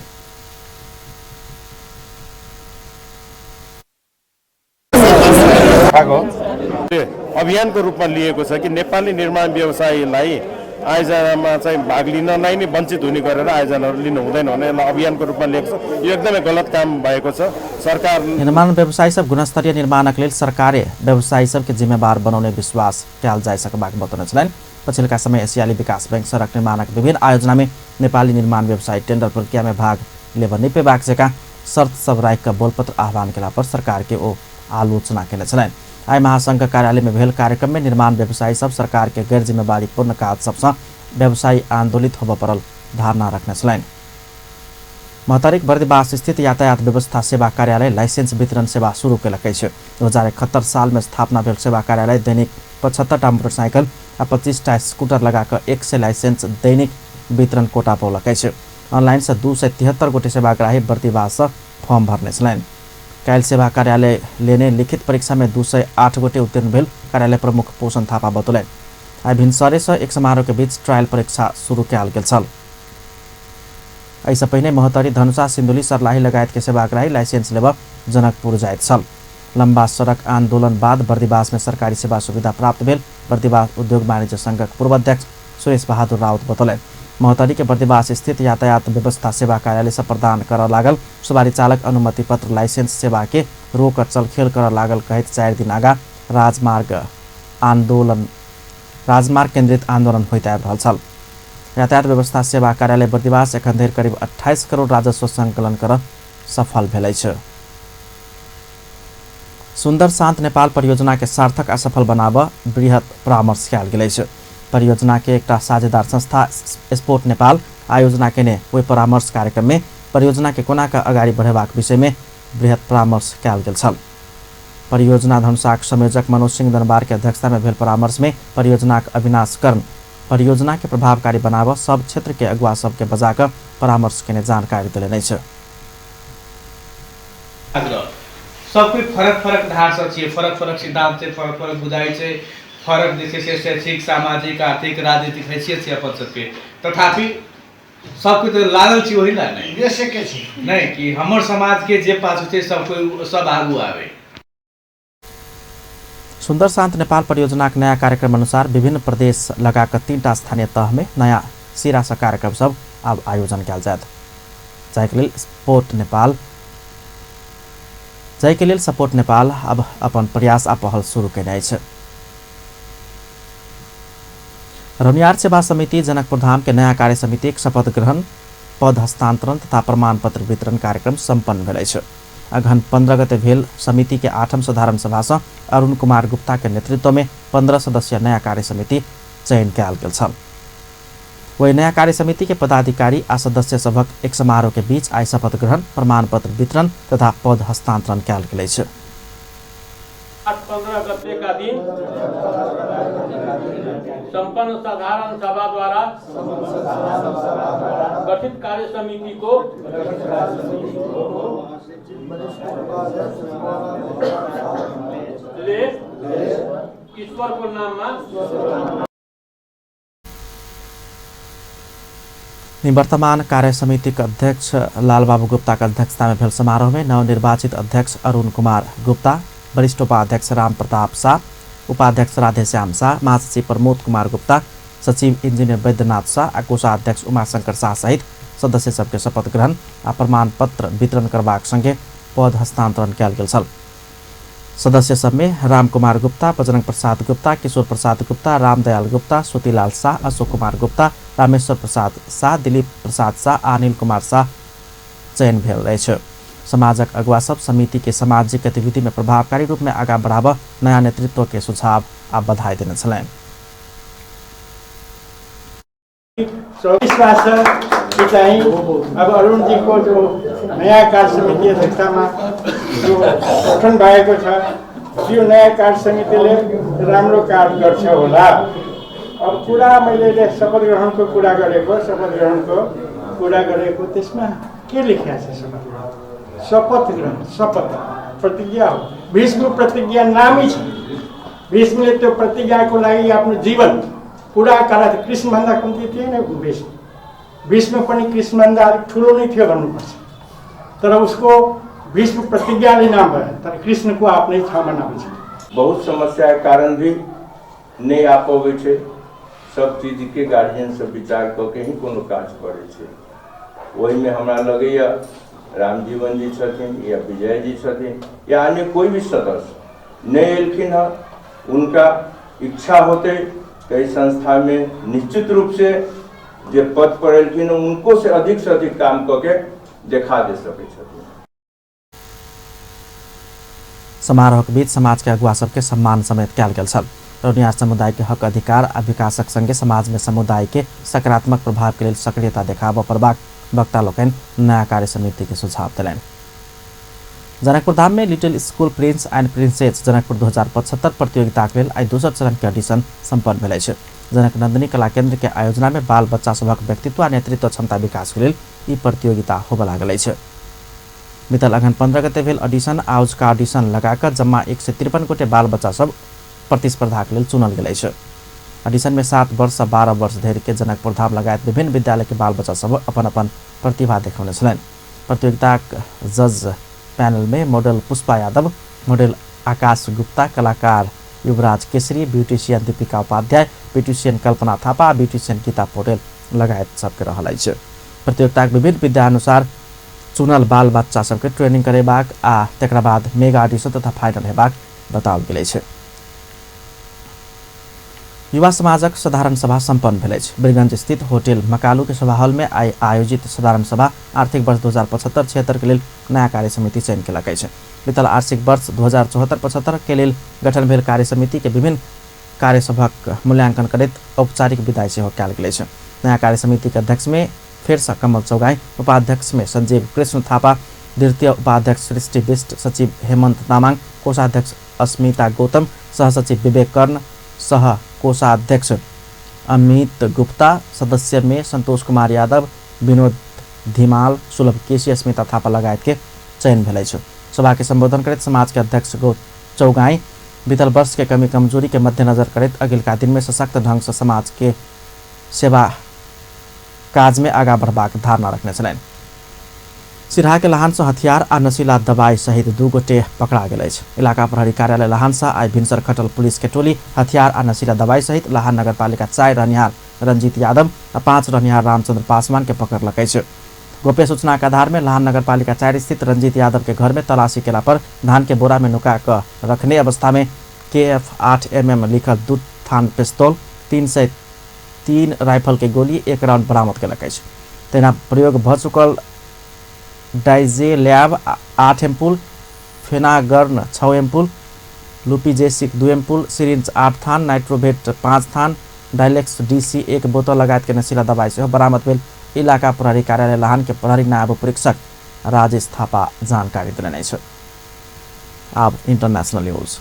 अभियानको रूपमा लिएको छ कि नेपाली निर्माण व्यवसायीलाई आयोजनामा चाहिँ भाग लिनलाई नै वञ्चित हुने गरेर आयोजनाहरू लिनु हुँदैन भने अभियानको रूपमा लिएको छ। यो एकदमै गलत काम भएको छ। सरकार निर्माण व्यवसायी सब गुणस्तरीय निर्माणक लेल सरकारे व्यवसायी सबके जिम्मेवार बनाउने विश्वास कयल जाय सकबाक बताउन छन्। पछिल्का समय एशियाली विकास बैंक सडक निर्माणक विभिन्न आयोजना में नेपाली निर्माण व्यवसायी टेंडर प्रक्रिया में भाग लेबर निपेबाक जका शर्त सब राख बोलपत्र आह्वान केला पर सरकार के ओ आलोचना केने छन्। आय महासंघ कार्यालय में भेल कार्यक्रम में निर्माण व्यवसायी सब सरकार के गैर जिम्मेवारी पूर्ण काज सबसे व्यवसायी आंदोलित होब परल धारणा रखने छन्। महतरिक बर्दिवास स्थित यातायात व्यवस्था सेवा कार्यालय लाइसेंस वितरण सेवा शुरू केलकै छ। 2071 साल में स्थापना भेल सेवा कार्यालय दैनिक 75टा मोटरसाइकल आ 25टा स्कूटर लगाकर 100 लाइसेंस दैनिक वितरण कोटा पौलकै छ। ऑनलाइन से 273 गोटे सेवाग्राही बर्दिवास फॉर्म भर्ने छन्। कायल सेवा कार्यालय लेने लिखित परीक्षा में 208 गोटे उत्तीर्ण भेल कार्यालय प्रमुख पोषण थापा बतौलन। आई भिनसरे से एक समारोह के बीच ट्रायल परीक्षा शुरू कयल गेल छल। ऐसा पहिने महतरी धनुषा सिन्धुली सर्लाही लगायत के सेवाग्राही लाइसेंस लेब जनकपुर जायत छल। लंबा सड़क आंदोलन बाद बर्दिवास में सरकारी सेवा सुविधा प्राप्त भेल बर्दिवास उद्योग वाणिज्य संघ पूर्व अध्यक्ष सुरेश बहादुर राउत बतौलन। महतरी के बर्दिवास स्थित यातायात व्यवस्था सेवा कार्यालय से प्रदान कर लागल सवारी चालक अनुमति पत्र लाइसेंस सेवा के रोक चलखेल कर लागल कहित 4 दिन आगा राजमार्ग केन्द्रित आंदोलन होइत आबि रहल छल। यातायात व्यवस्था सेवा कार्यालय बर्दिवास एखन धरि करीब 28 करोड़ राजस्व संकलन कर सफल भेलै छ। सुन्दर शान्त नेपाल परियोजना के सार्थक आ सफल बनाब बृहत परामर्श कयल गेलै छ। परियोजना के एक साझेदार संस्था स्पोर्ट नेपाल आयोजना केने ओहि परामर्श कार्यक्रम में परियोजना के कोना का अगाडि बढ़ेबाक विषय में बृहत परामर्श कयल गेल छल। परियोजना धनुषाक संयोजक मनोज सिंह दनबार के अध्यक्षता में भेल परामर्श में परियोजना अविनाश कर्ण परियोजना के प्रभावकारी बनाब सब क्षेत्र के अगुवा सबके बजाकर परामर्श केने जानकारी दिले छ। सबको फरक धारणा छ, फरक सिद्धांत छै, फरक बुझाइ छै, फरक जे छै से शैक्षिक सामाजिक आर्थिक राजनीतिक हैसियत छै अपन सबके। तथापि सबको तो लागल छी वही ना नहीं कि हमर समाज के जे पास छै सब आगू आवे। सुन्दर शान्त नेपाल परियोजना के नया कार्यक्रम अनुसार विभिन्न प्रदेश लगाकर 3टा स्थानीय तह में नया सिरा से कार्यक्रम सब अब आयोजन कयल जायत। जायके लेल सपोर्ट नेपाल अब अपन प्रयास आ पहल शुरू केने छ। रनियार सेवा समिति जनकपुर धाम के नया कार्य समिति एक शपथ ग्रहण पद हस्तांतरण तथा प्रमाण पत्र वितरण कार्यक्रम सम्पन्न भेलै छ। अगहन 15 गते भेल समिति के 8म साधारण सभा से अरुण कुमार गुप्ता के नेतृत्व में 15 सदस्यीय नया कार्य समिति चयन कयल गेल छल। वही नया कार्य समिति के पदाधिकारी आ सदस्य सभक एक समारोह के बीच आई शपथ ग्रहण प्रमाण पत्र वितरण तथा पद हस्तांतरण कयल गेलै छ। 15 गते का दिन संपन्न साधारण सभा द्वारा गठित कार्य समिति को ले ईश्वर को नाम निवर्तमान कार्य समितिका अध्यक्ष लालबाबु गुप्ताका अध्यक्षतामा भेल समारोहमा नवनिर्वाचित अध्यक्ष अरुण कुमार गुप्ता, वरिष्ठ उपाध्यक्ष राम प्रताप शाह, उपाध्यक्ष राधेश्याम शाह, महासचिव प्रमोद कुमार गुप्ता, सचिव इन्जिनियर वैद्यनाथ शाह आ कोषाध्यक्ष उमाशंकर शाह सहित सदस्य सबके शपथ ग्रहण आ प्रमाण पत्र वितरण करबाक संगे पद हस्तांतरण कयल गेल छल। सदस्य सबमे रामकुमार गुप्ता, बजरंग प्रसाद गुप्ता, किशोर प्रसाद गुप्ता, रामदयाल गुप्ता, सुतीलाल शाह, अशोक कुमार गुप्ता, रामेश्वर प्रसाद शाह, दिलीप प्रसाद शाह आ अनिल कुमार शाह चयन भेल रहेछ। समाजक अगुवा सब समिति के सामाजिक गतिविधि में प्रभावकारी रूप में आगा बढ़ाव नया नेतृत्व के सुझाव आ बधाई देने छलें। 24 वर्ष चाहिँ अब अरुण जी को जो नया कार्य समिति अध्यक्षतामा जो गठन भएको छ, यो नयाँ कार्य समितिले राम्रो कार्य गर्छ होला। अब कुरा मैले शपथ ग्रहणको कुरा गरेको त्यसमा के लेखिया छ? शपथ ग्रहण, शपथ प्रतिज्ञा हो। भीष्मको प्रतिज्ञा नामै छ। भीष्मले त्यो प्रतिज्ञाको लागि आफ्नो जीवन पुरा गरा। कृष्णभन्दा कम्ती थिएन भीष्म। भीष्म पनि कृष्णभन्दा अलिक ठुलो नै थियो भन्नुपर्छ, तर उसको भीष्म प्रतिज्ञाले नाम भयो, तर कृष्णको आफ्नै ठाउँमा नाम छ। बहुत समस्या के कारण भी नहीं आ पावे छे। सब चीज के गार्जियन सब विचार करके ही कोनो काज करे छे। वही में हमरा लगैया रामजीवन जी छथिन या विजय जी छथिन या अन्य कोई भी सदस्य नहीं एलखिन है, उनका इच्छा होते कई संस्था में निश्चित रूप से जे पद पर एलखिन उनको से अधिक काम करके देखा दे सके छथिन। समारोह के बीच समाज के अगुवा सबके सम्मान समेत कयल गेल छल। रौनिया समुदाय के हक अधिकार आ विकासक संगे समाज में समुदाय के सकारात्मक प्रभाव के लिए सक्रियता देखाब परबाक वक्ता लोकनि नया कार्य समिति के सुझाव दिलनि। जनकपुर धाम में little school Prince and princess Janakpur 2075 प्रतियोगिता के लिए आई दोसर चरण के ऑडिशन संपन्न भेल अछि। जनक नंदिनी कला केंद्र के आयोजना में बाल बच्चा सभक व्यक्तित्व आ नेतृत्व क्षमता विकास के लिए ई प्रतियोगिता होबे लागल अछि। बीतल अगहन 15 गते भेल ऑडिशन आउज का ऑडिशन लगाकर जम्मा 153 गोटे बाल बच्चा सब प्रतिस्पर्धा के लिए चुनल गेल अछि। ऑडिशन में 7 वर्ष से 12 वर्ष धरि के जनकपुर धाम लगायत विभिन्न विद्यालय के बाल बच्चा सब अपन अपन प्रतिभा देखौने छलनि। प्रतियोगिता जज पैनल में मॉडल पुष्पा यादव, मॉडल आकाश गुप्ता, कलाकार युवराज केसरी, ब्यूटिशियन दीपिका उपाध्याय, ब्यूटिशियन कल्पना थापा, ब्यूटिशियन गीता पौडेल लगायत सबके रहल अछि। प्रतियोगिता के विभिन्न विधा अनुसार चुनल बाल बच्चा सबके ट्रेनिंग करेबाक आ तकरा बाद मेगा ऑडिशन तथा फाइनल हेबाक बताओल गेल अछि। युवा समाजक साधारण सभा संपन्न भेल अछि। बीरगंज स्थित होटल मकालू के सभा हॉल में आयोजित साधारण सभा आर्थिक वर्ष 2075-76 के लिए नया कार्य समिति चयन केलक अछि। बीतल आर्थिक वर्ष 2074-75 के लिए गठन भेल कार्य समिति के विभिन्न कार्य सभक मूल्यांकन करैत औपचारिक विदाई सेहो कयल गेल अछि। नया कार्य समिति के अध्यक्ष में फेरसा कमल चौगाई, उपाध्यक्ष में संजीव कृष्ण थापा, द्वितीय उपाध्यक्ष सृष्टि बिष्ट, सचिव हेमंत तामाङ, कोषाध्यक्ष अस्मिता गौतम, सहसचिव विवेक कर्ण, सह कोषाध्यक्ष अमित गुप्ता, सदस्य में संतोष कुमार यादव, विनोद धीमाल, सुलभ केसी, अस्मिता थापा लगायत के चयन भेल अछि। सभा के संबोधन करते समाज के अध्यक्ष चौगाई बीतल वर्ष के कमी कमजोरी के मद्देनजर करते अगिलका दिन में सशक्त ढंग से समाज के सेवा काज में आगा बढ़बाक धारणा रखने छलनि। सिराहा के लहान से हथियार आ नशीला दवाई सहित 2 गोटे पकड़ा गेल अछि। इलाका प्रहरी कार्यालय लहान से आई भिनसर खटल पुलिस के टोली हथियार आ नशीला दवाई सहित लहान नगरपालिका 4 रहनिहार रंजीत यादव आ 5 रहनिहार रामचंद्र पासवान के पकड़लक अछि। गोप्य सूचना के आधार में लहान नगरपालिका 4 स्थित रंजीत यादव के घर में तलाशी केला पर धान के बोरा में नुका कर रखने अवस्था में KF 8 mm लिखल 2 थान पिस्तौल, 303 राइफल के गोली 1 राउंड बरामद केलक अछि। तेना प्रयोग भ चुकल डाइजे लैब 8 ampoule, Phenergan 6 ampoule, Lupigesic 2 ampoule, syringe 8 थान, नाइट्रोवेट 5 थान, डाइलेक्स DC 1 बोतल लगायत के नशीला दवाई से बरामद भेल इलाका प्रहरी कार्यालय लहान के प्रहरी नायब परीक्षक राजेश थापा जानकारी दिलनि अछि। अब इंटरनेशनल न्यूज।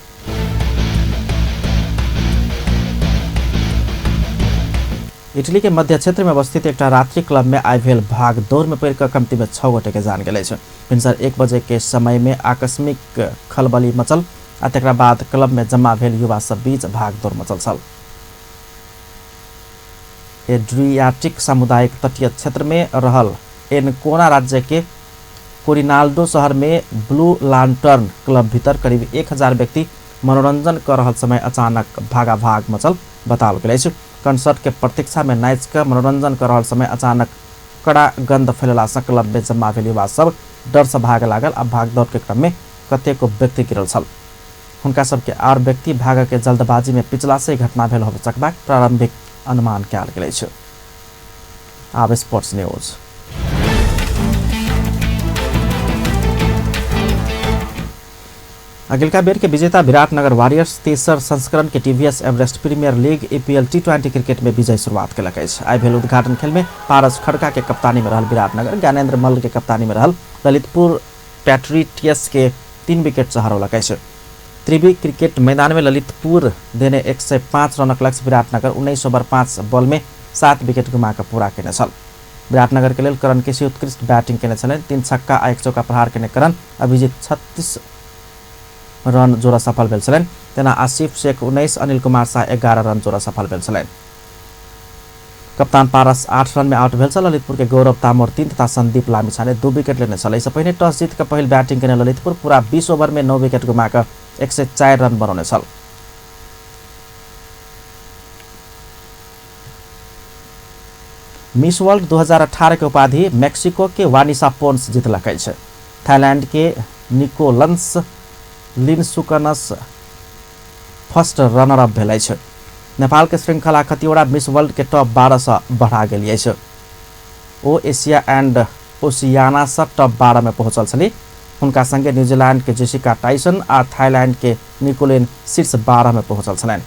इटली के मध्य क्षेत्र में अवस्थित एक रात्रि क्लब में आई भेल भाग दौड़ में पड़ कमती में 6 गोटे के जान गेल। भिनसर 1 बजे के समय में आकस्मिक खलबली मचल आ तकरा बाद क्लब में जमा भेल युवा सब बीच भाग दौड़ मचल छल। एड्रियाटिक सामुदायिक तटीय क्षेत्र में रहल एनकोना राज्य के कोरिनाल्डो शहर में ब्लू लांटर्न क्लब भीतर करीब 1000 व्यक्ति मनोरंजन कर रहल समय अचानक भागाभाग मचल बताओल गेल अछि। कंसर्ट के प्रतीक्षा में नाच के मनोरंजन कर रहल समय अचानक कड़ा गंध फैलला से क्लब में जमा भेल युवा सब डर से भाग लागल। अब भागदौड़ के क्रम में कतेको व्यक्ति गिरल छल। हुनका सबके आर व्यक्ति भाग के जल्दबाजी में पिछला से घटना भेल हो सकबाक प्रारंभिक अनुमान कयल गेल अछि। आब स्पोर्ट्स न्यूज। अगिलका बेर के विजेता विराटनगर वारियर्स तेसर संस्करण के TVS Everest premier league APL टी20 क्रिकेट में विजय शुरुआत कलक अछि। आई भेल उद्घाटन खेल में पारस खड़का के कप्तानी में रहल विराटनगर ज्ञानेन्द्र मल्ल के कप्तानी में रहल ललितपुर पैट्रियट्स के 3 विकेट से हरौलक अछि। त्रिवी क्रिकेट मैदान में ललितपुर देने 105 रनक लक्ष्य विराटनगर 19 ओवर 5 बॉल में 7 विकेट गुमाकर पूरा केने छल। विराटनगर के लिए करण केसी उत्कृष्ट बैटिंग केने छलनि। 3 छक्का आ 1 चौका प्रहार केने करण अभिजीत 36 रन जोड़ा सफल भेल छलनि। तेना आसिफ शेख 19, अनिल कुमार शाह 11 रन जोड़ा सफल भेल छलनि। कप्तान पारस 8 रन में आउट भेल छल। ललितपुर के गौरव तामोर 3 तथा संदीप लामिछाने 2 विकेट लेने छल। इससे पहले टॉस जीत कर पहिल बैटिंग केने ललितपुर पूरा 20 ओवर में 9 विकेट गुमाकर 104 रन बनाउने छल। मिस वर्ल्ड 2018 के उपाधि मेक्सिको के वानिसा पोन्स जीतलक अछि। थाईलैंड के निकोलस लिनसुकनस फर्स्ट रनर अप भेल अछि। नेपाल के श्रृंखला खतिवड़ा मिस वर्ल्ड के टॉप 12 से बढ़ा गेल अछि। ओ एशिया एंड ओशियाना से टॉप 12 में पहुंचल छली। हुनका संगे न्यूजीलैंड के जेसिका टाइसन आ थाईलैंड के निकोलिन शीर्ष 12 में पहुंचल छलनि।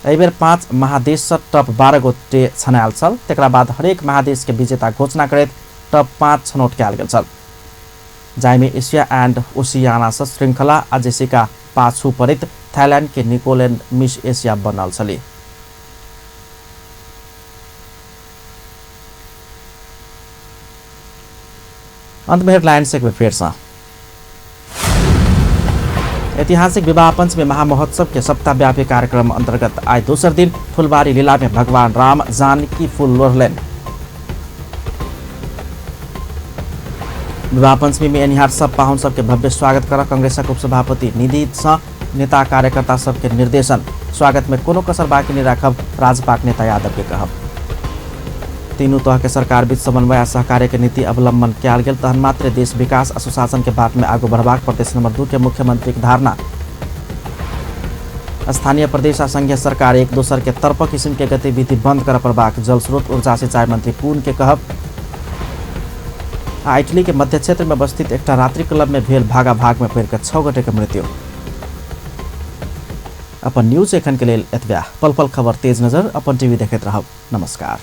एहि बेर 5 महादेश से टॉप 12 गोटे छनायल छल। तकरा बाद हरेक महादेश के विजेता घोषणा करैत टॉप 5 छनौट कयल गेल छल, जाहिमे एशिया एंड ओशियाना से श्रृंखला आ जेसिका पाछू पड़ैत थाईलैंड के निकोलिन मिस एशिया बनल छली। अंत में हेडलाइंस एक बार फिर से। ऐतिहासिक विवाह पंचमी महामहोत्सव के सप्ताहव्यापी कार्यक्रम अंतर्गत आज दोसर दिन फुलबारी लीला में भगवान राम जानकी फूल लोढ़लनि। विवाह पंचमी में एनिहार सब पाहुन सबके भव्य स्वागत कर कांग्रेसक उपसभापति निधि सँ नेता कार्यकर्ता सबके निर्देशन। स्वागत में कोनो कसर बाकी नहीं राखब, राजपाक नेता यादव के कहब। तीनों तह के सरकार बीच समन्वय आ सहकार्य के नीति अवलंबन कयल गेल तहन मात्र देश विकास आ सुशासन के बाट में आगू बढ़बाक प्रदेश नंबर 2 के मुख्यमंत्री के धारणा। स्थानीय प्रदेश आ संघीय सरकार एक दोसर के तरफ किस्म के गतिविधि बंद कर पड़बाक जल स्रोत ऊर्जा सिंचाई मंत्री पून के कहब। आ इटली के मध्य क्षेत्र में अवस्थित एक रात्रि क्लब में भेल भागाभाग में पड़ 6 गोटे के मृत्यु। अपन न्यूज एखन के लेल एतबा। पल पल खबर तेज नजर अपन टीवी देखैत रहब। नमस्कार।